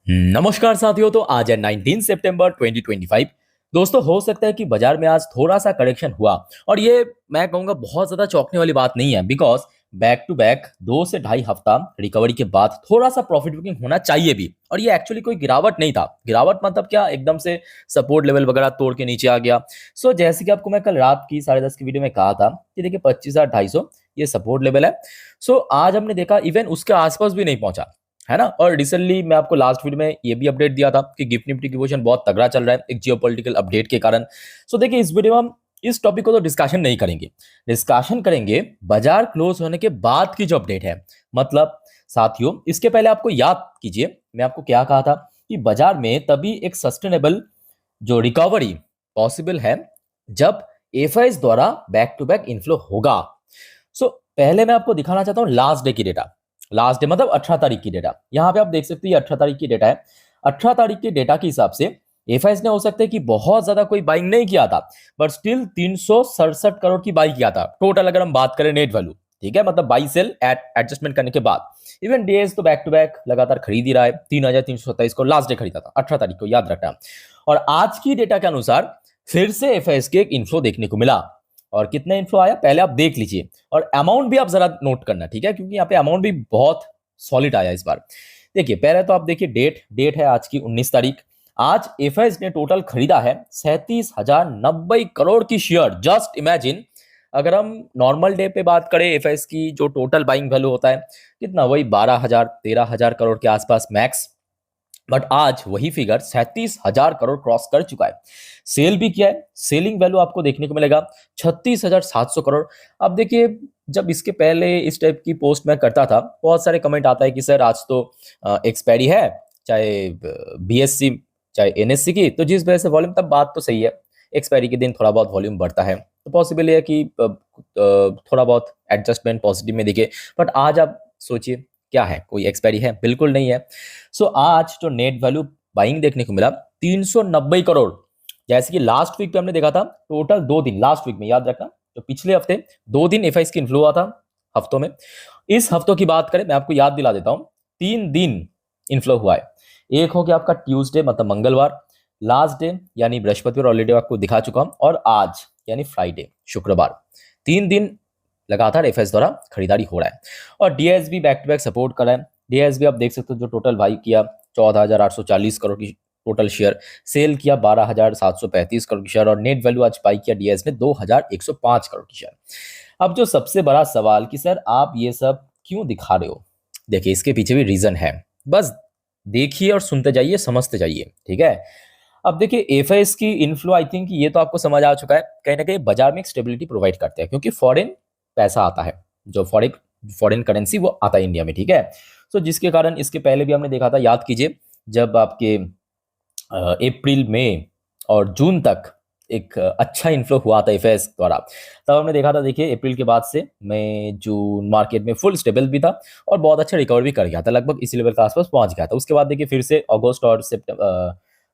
नमस्कार साथियों। तो आज है 19 सितंबर 2025। दोस्तों, हो सकता है कि बाजार में आज थोड़ा सा करेक्शन हुआ और ये मैं कहूंगा बहुत ज्यादा चौंकने वाली बात नहीं है, बिकॉज बैक टू बैक 2 से ढाई हफ्ता रिकवरी के बाद थोड़ा सा प्रॉफिट बुकिंग होना चाहिए भी। और ये एक्चुअली कोई गिरावट नहीं था। गिरावट मतलब क्या, एकदम से सपोर्ट लेवल वगैरह तोड़ के नीचे आ गया। सो जैसे कि आपको मैं कल रात की 10:30 की वीडियो में कहा था कि देखिए 25,250 ये सपोर्ट लेवल है। सो आज हमने देखा इवन उसके आसपास भी नहीं पहुंचा, है ना। और रिसेंटली मैं आपको लास्ट वीडियो में ये भी अपडेट दिया था कि गिफ्ट निफ्टी की पोजीशन बहुत तगड़ा चल रहा है एक जियोपॉलिटिकल अपडेट के कारण। सो देखिए, इस वीडियो में हम इस टॉपिक को तो डिस्कशन नहीं करेंगे। डिस्कशन करेंगे बाजार क्लोज होने के बाद की जो अपडेट है। मतलब साथियों, इसके पहले आपको याद कीजिए मैं आपको क्या कहा था कि बाजार में तभी एक सस्टेनेबल जो रिकवरी पॉसिबल है जब एफआईएस द्वारा बैक टू बैक इनफ्लो होगा। सो पहले मैं आपको दिखाना चाहता हूं लास्ट डे की डेटा। लास्ट डे मतलब 18 तारीख की डेटा। यहां पे आप देख सकते हैं 18 तारीख की डेटा है। 18 तारीख के डेटा के हिसाब से एफआईएस ने हो सकता है कि बहुत ज्यादा कोई बाइंग नहीं किया था, बट स्टिल 367 करोड़ की बाई किया था टोटल, अगर हम बात करें नेट वैल्यू। ठीक है, मतलब बाई सेल एट एडजस्टमेंट करने के बाद। इवन डीएस तो बैक टू बैक लगातार खरीद ही रहा है। 3,327 को लास्ट डे खरीदा था 18 तारीख को, याद रखना। और आज की डेटा के अनुसार फिर से एफआईएस के एक इन्फ्लो देखने को मिला। और कितना इन्फ्लो आया पहले आप देख लीजिए, और अमाउंट भी आप जरा नोट करना, ठीक है, क्योंकि यहाँ पे अमाउंट भी बहुत सॉलिड आया इस बार। देखिए पहले तो आप देखिए डेट है आज की 19 तारीख। आज एफआईएस ने टोटल खरीदा है 37,090 करोड़ की शेयर। जस्ट इमेजिन, अगर हम नॉर्मल डे पे बात करें एफआईएस की जो टोटल बाइंग वैल्यू होता है कितना, वही 12,000 13,000 करोड़ के आसपास मैक्स। बट आज वही फिगर 37,000 करोड़ क्रॉस कर चुका है। सेल भी किया है। सेलिंग वैल्यू आपको देखने को मिलेगा 36,700 करोड़। अब देखिए, जब इसके पहले इस टाइप की पोस्ट मैं करता था, बहुत सारे कमेंट आता है कि सर आज तो एक्सपायरी है, चाहे बीएससी चाहे एनएससी की, तो जिस वजह से वॉल्यूम, तब बात तो सही है, एक्सपायरी के दिन थोड़ा बहुत वॉल्यूम बढ़ता है, तो पॉसिबल है कि थोड़ा बहुत एडजस्टमेंट पॉजिटिव में दिखे। बट आज आप सोचिए, क्या है, कोई एक्सपायरी है? बिल्कुल नहीं है। सो आज जो नेट वैल्यू बाइंग देखने को मिला 390 करोड़। जैसे कि लास्ट वीक पे हमने देखा था टोटल 2 दिन, लास्ट वीक में याद रखना, तो पिछले हफ्ते 2 दिन एफआईएस की इन्फ्लो हुआ था हफ्तों में। इस हफ्तों की बात करें, मैं आपको याद दिला देता हूं, 3 दिन इन्फ्लो हुआ है। एक हो गया आपका ट्यूसडे मतलब मंगलवार, लास्ट डे यानी बृहस्पतिवार ऑलरेडी आपको दिखा चुका हूं, और आज यानी फ्राइडे शुक्रवार। 3 दिन लगातार एफएस द्वारा खरीदारी हो रहा है। और डीएस भी बैक टू बैक सपोर्ट कर रहा है। डीएस भी आप देख सकते हो, जो टोटल बाई किया 14,840 करोड़ की टोटल शेयर, सेल किया 12,735 करोड़ की शेयर, और नेट वैल्यू आज बाई किया डीएस ने 2,105 करोड़ की शेयर। अब जो सबसे बड़ा सवाल कि सर आप ये सब क्यों दिखा रहे हो, देखिए इसके पीछे भी रीजन है। बस देखिए और सुनते जाइए, समझते जाइए, ठीक है। अब देखिए एफआईएस की इन्फ्लो, आई थिंक ये तो आपको समझ आ चुका है, कहीं ना कहीं बाजार में एक स्टेबिलिटी प्रोवाइड करते हैं, क्योंकि फॉरेन पैसा आता है, जो फॉरेन करेंसी वो आता है इंडिया में, ठीक है। सो जिसके कारण इसके पहले भी हमने देखा था, याद कीजिए, जब आपके अप्रैल मई और जून तक एक अच्छा इन्फ्लो हुआ था एफएस द्वारा, तब हमने देखा था, देखिए अप्रैल के बाद से मई जून मार्केट में फुल स्टेबल भी था और बहुत अच्छा रिकवर भी कर गया था, लगभग इसी लेवल के आसपास पहुंच गया था। उसके बाद देखिए फिर से अगस्त और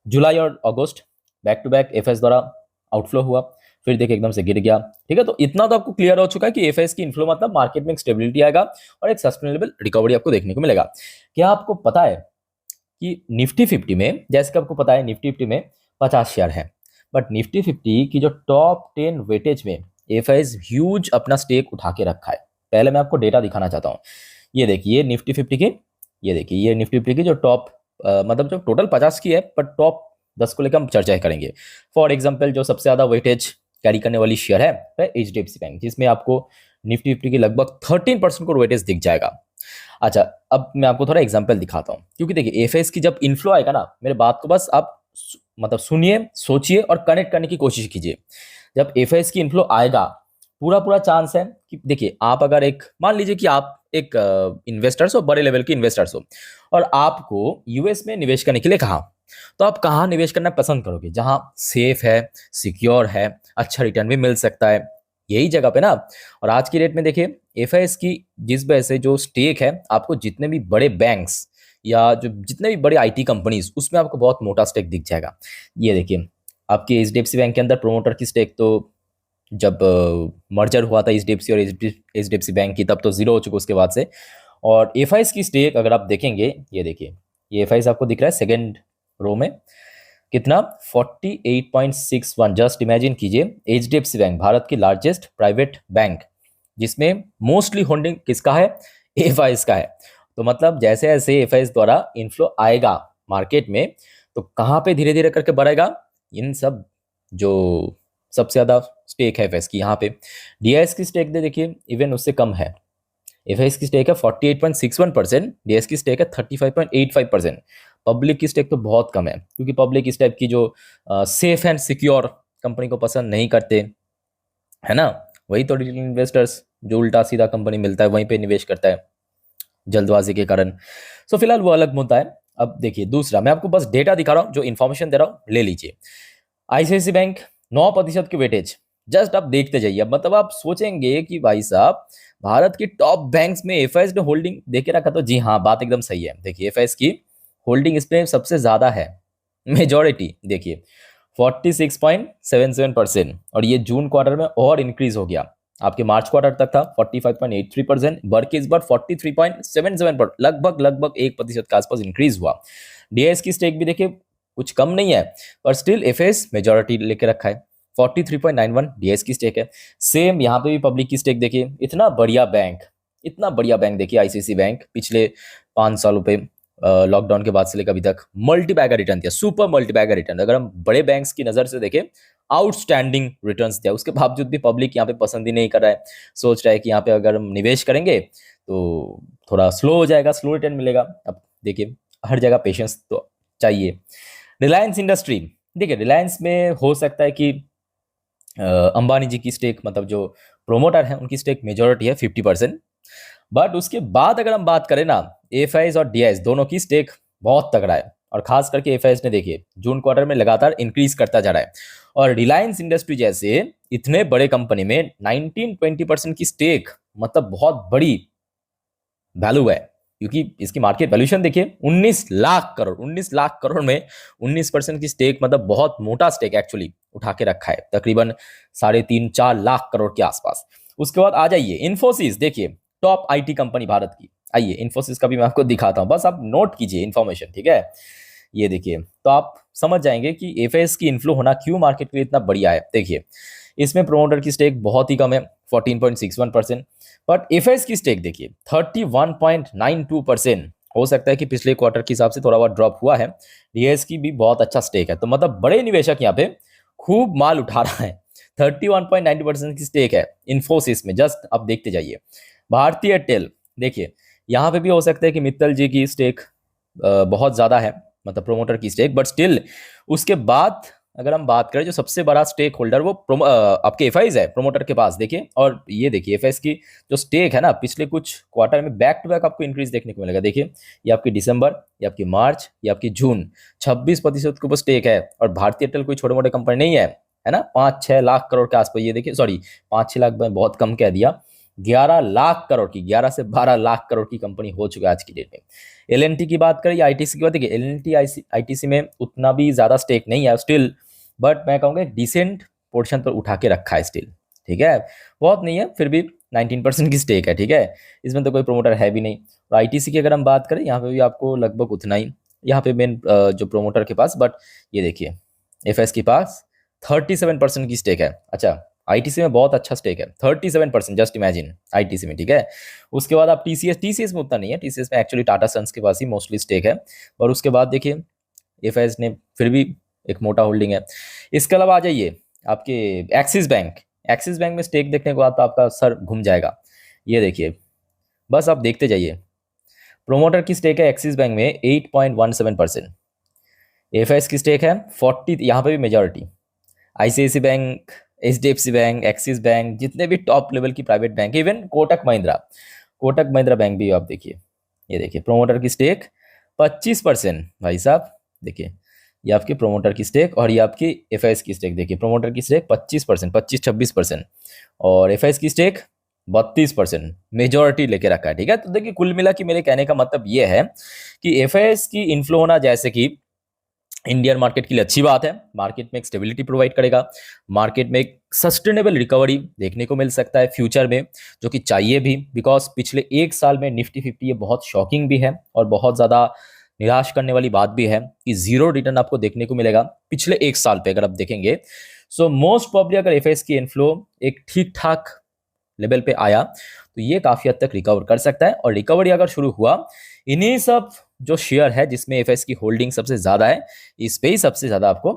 जुलाई और अगस्त बैक टू बैक एफएस द्वारा आउटफ्लो हुआ, फिर देखिए एकदम से गिर गया, ठीक है। तो इतना तो आपको क्लियर हो चुका है कि एफएस की इन्फ्लो मतलब मार्केट में एक स्टेबिलिटी आएगा और एक सस्टेनेबल रिकवरी आपको देखने को मिलेगा। क्या आपको पता है कि निफ्टी 50 में, जैसे कि आपको पता है निफ्टी 50 में 50 शेयर है, बट निफ्टी 50 की जो टॉप 10 वेटेज में एफआईएस ह्यूज अपना स्टेक उठा के रखा है। पहले मैं आपको डेटा दिखाना चाहता हूँ। ये देखिए निफ्टी 50 की, ये देखिए ये निफ्टी 50 की जो टॉप मतलब जो टोटल 50 की है, पर टॉप 10 को लेकर हम चर्चा करेंगे। फॉर एग्जाम्पल जो सबसे ज्यादा वेटेज कैरी करने वाली शेयर है एचडीएफसी बैंक, जिसमें आपको निफ्टी 50 की लगभग 13% को वेटेज दिख जाएगा। अच्छा, अब मैं आपको थोड़ा एग्जांपल दिखाता हूँ, क्योंकि देखिए एफएस की जब इन्फ्लो आएगा ना, मेरे बात को बस आप मतलब सुनिए, सोचिए और कनेक्ट करने की कोशिश कीजिए। जब एफएस की इन्फ्लो आएगा, पूरा पूरा चांस है कि देखिए, आप अगर एक मान लीजिए कि आप एक इन्वेस्टर्स हो, बड़े लेवल के इन्वेस्टर्स हो, और आपको यूएस में निवेश करने के लिए कहा, तो आप कहाँ निवेश करना पसंद करोगे? जहां सेफ है, सिक्योर है, अच्छा रिटर्न भी मिल सकता है, यही जगह पे ना। और आज की डेट में देखिए एफआईएस की जिस वजह से जो स्टेक है, आपको जितने भी बड़े बैंक्स या जो जितने भी बड़े आईटी कंपनीज, उसमें आपको बहुत मोटा स्टेक दिख जाएगा। ये देखिए आपके एचडीएफसी बैंक के अंदर प्रोमोटर की स्टेक तो जब मर्जर हुआ था एचडीएफसी और एचडीएफसी बैंक की, तब तो जीरो हो चुका उसके बाद से। और एफआईएस की स्टेक अगर आप देखेंगे, ये देखिए ये एफआईज आपको दिख रहा है सेकेंड रो में कितना 48.61। जस्ट इमेजिन कीजिए, एचडीएफसी बैंक भारत की लार्जेस्ट प्राइवेट बैंक जिसमें मोस्टली होल्डिंग किसका है, एफआईज का है। तो मतलब जैसे जैसे एफआईज द्वारा इनफ्लो आएगा मार्केट में तो कहाँ पे धीरे धीरे करके बढ़ेगा, इन सब जो सबसे ज्यादा स्टेक है एफआईज की, यहाँ पे डीआईएस की स्टेक दे देखिए इवन उससे कम है। एफआईज की स्टेक है 48.61%, डीआईएस की स्टेक है 35.85%। पब्लिक की स्टेक तो बहुत कम है क्योंकि पब्लिक इस टाइप की जो सेफ एंड सिक्योर कंपनी को पसंद नहीं करते, है ना। वही तो रिटेल इन्वेस्टर्स जो उल्टा सीधा कंपनी मिलता है वहीं पे निवेश करता है जल्दबाजी के कारण। सो फिलहाल वो अलग मुद्दा है। अब देखिए दूसरा, मैं आपको बस डेटा दिखा रहा हूँ, जो इन्फॉर्मेशन दे रहा हूँ ले लीजिए। आईसीआईसी बैंक 9% की वेटेज, जस्ट आप देखते जाइए। अब मतलब आप सोचेंगे कि भाई साहब भारत की टॉप बैंक्स में एफआईएस ने होल्डिंग देके रखा, तो जी हाँ बात एकदम सही है। देखिए एफआईएस की होल्डिंग इसमें सबसे ज्यादा है, मेजॉरिटी देखिए 46.77%, और ये जून क्वार्टर में और इंक्रीज हो गया। आपके मार्च क्वार्टर तक था 45.83%, बढ़ के इस बार 43.77 पर लगभग 1% के आसपास इंक्रीज हुआ। डीआईएस की स्टेक भी देखिए कुछ कम नहीं है, पर स्टिल एफएस मेजॉरिटी लेके रखा है, 43.91 डीएस की स्टेक है। सेम यहाँ पे भी पब्लिक की स्टेक देखिए। इतना बढ़िया बैंक देखिए आईसीआईसी बैंक, पिछले 5 सालों पे लॉकडाउन के बाद से लेकर अभी तक मल्टी बैगर रिटर्न दिया, सुपर मल्टी बैगर रिटर्न। अगर हम बड़े बैंक्स की नजर से देखें, आउटस्टैंडिंग रिटर्न्स दिया। उसके बावजूद भी पब्लिक यहाँ पे पसंद ही नहीं कर रहा है, सोच रहा है कि यहाँ पे अगर हम निवेश करेंगे तो थोड़ा स्लो हो जाएगा, स्लो रिटर्न मिलेगा। अब देखिए हर जगह पेशेंस तो चाहिए। रिलायंस इंडस्ट्री देखिए, रिलायंस में हो सकता है कि अंबानी जी की स्टेक, मतलब जो प्रोमोटर है उनकी स्टेक मेजॉरिटी है 50%। बट उसके बाद अगर हम बात करें ना, एफआईएस और डीआईएस दोनों की स्टेक बहुत तगड़ा है, और खास करके एफआईएस ने देखिए जून क्वार्टर में लगातार इंक्रीज करता जा रहा है। और रिलायंस इंडस्ट्री जैसे इतने बड़े कंपनी में 19-20% की स्टेक मतलब बहुत बड़ी वैल्यू है, क्योंकि इसकी मार्केट वैल्यूएशन देखिए 19 लाख करोड़ में 19% की स्टेक मतलब बहुत मोटा स्टेक एक्चुअली उठा के रखा है, तकरीबन 3.5-4 लाख करोड़ के आसपास। उसके बाद आ जाइए इन्फोसिस, देखिए टॉप आईटी कंपनी भारत की। आइए इन्फोसिस का भी मैं आपको दिखाता हूं, बस आप नोट कीजिए इन्फॉर्मेशन, ठीक है। ये देखिए तो आप समझ जाएंगे कि एफएस की इन्फ्लो होना क्यों मार्केट के लिए इतना बढ़िया है। देखिए इसमें प्रोमोटर की स्टेक बहुत ही कम है 14.61%, बट एफएस की स्टेक देखिए 31.92%। हो सकता है कि पिछले क्वार्टर के हिसाब से थोड़ा बहुत ड्रॉप हुआ है। डीएस की भी बहुत अच्छा स्टेक है, तो मतलब बड़े निवेशक यहाँ पे खूब माल उठा रहा है। 31.90% की स्टेक है इन्फोसिस में, जस्ट आप देखते जाइए। भारतीय एयरटेल देखिए, यहाँ पे भी हो सकता है कि मित्तल जी की स्टेक बहुत ज्यादा है, मतलब प्रोमोटर की स्टेक, बट स्टिल उसके बाद अगर हम बात करें जो सबसे बड़ा स्टेक होल्डर वो आपके एफआईज है प्रोमोटर के पास, देखिए। और ये देखिए एफआईज की जो स्टेक है ना, पिछले कुछ क्वार्टर में बैक टू बैक आपको इंक्रीज देखने को मिलेगा। देखिए ये आपकी दिसंबर, ये आपकी मार्च, ये आपकी जून, 26% के ऊपर स्टेक है। और भारतीय एयरटेल कोई छोटे मोटे कंपनी नहीं है ना, 5-6 लाख करोड़ के आसपास। ये देखिए, सॉरी 5-6 लाख मैं बहुत कम कह दिया, 11 लाख करोड़ की, 11 से 12 लाख करोड़ की कंपनी हो चुकी है आज की डेट में। एलएनटी की बात करें या आईटीसी की बात, देखिए एलएनटी आईटीसी में उतना भी ज्यादा स्टेक नहीं है स्टिल, बट मैं कहूँगा डिसेंट पोर्शन पर उठा के रखा है स्टिल, ठीक है। बहुत नहीं है फिर भी 19% की स्टेक है, ठीक है। इसमें तो कोई प्रोमोटर है भी नहीं। और आईटीसी की अगर हम बात करें, यहाँ पे भी आपको लगभग उतना ही, यहाँ पे मेन जो प्रोमोटर के पास, बट ये देखिए एफएस के पास 37% की स्टेक है। अच्छा, आईटीसी में बहुत अच्छा स्टेक है 37%, जस्ट इमेजिन आईटीसी में, ठीक है। उसके बाद आप टीसीएस में उतना नहीं है, टीसीएस में एक्चुअली टाटा सन्स के पास ही मोस्टली स्टेक है। और उसके बाद देखिए एफएस ने फिर भी एक मोटा होल्डिंग है। इसके अलावा आ जाइए आपके एक्सिस बैंक में स्टेक देखने को बाद तो आपका सर घूम जाएगा। ये देखिए बस आप देखते जाइए, प्रोमोटर की स्टेक है एक्सिस बैंक में 8.17%, एफएस की स्टेक है 40, यहाँ पे भी majority. ICICI bank, HDFC bank, Axis bank, जितने भी टॉप लेवल की private bank, even Kotak Mahindra bank भी आप देखिए। ये देखिए प्रोमोटर की स्टेक 25%, भाई साहब देखिए ये आपके प्रोमोटर की स्टेक, और ये आपकी एफआईएस की स्टेक देखिए। प्रोमोटर की स्टेक 25%, 25-26%, और एफआईएस की स्टेक 32%, मेजॉरिटी लेके रखा है, ठीक है। तो देखिए कुल मिला के मेरे कहने का मतलब ये है कि एफआईएस की इन्फ्लो होना जैसे कि इंडियन मार्केट के लिए अच्छी बात है, मार्केट में एक स्टेबिलिटी प्रोवाइड करेगा, मार्केट में एक सस्टेनेबल रिकवरी देखने को मिल सकता है फ्यूचर में, जो कि चाहिए भी, बिकॉज पिछले 1 साल में निफ्टी 50 ये बहुत शॉकिंग भी है और बहुत ज़्यादा निराश करने वाली बात भी है कि जीरो रिटर्न आपको देखने को मिलेगा पिछले 1 साल पे अगर आप देखेंगे। सो मोस्ट प्रॉब्ली अगर एफएस की इनफ्लो एक ठीक ठाक लेवल पे आया तो ये काफी हद तक रिकवर कर सकता है, और रिकवरी अगर शुरू हुआ इन्हीं सब जो शेयर है जिसमें एफएस की होल्डिंग सबसे ज्यादा है, इस पे ही सबसे ज्यादा आपको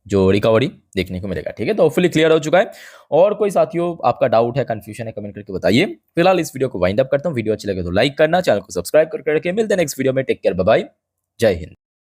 जो रिकवरी देखने को मिलेगा। ठीक है, तो होपफुली क्लियर हो चुका है। और कोई साथियों आपका डाउट है, कंफ्यूजन है, कमेंट करके बताइए। फिलहाल इस वीडियो को वाइंड अप करता हूँ। वीडियो अच्छी लगे तो लाइक करना, चैनल को सब्सक्राइब करके रखिए। मिलते हैं नेक्स्ट वीडियो में। टेक केयर, बाय बाय, जय हिंद।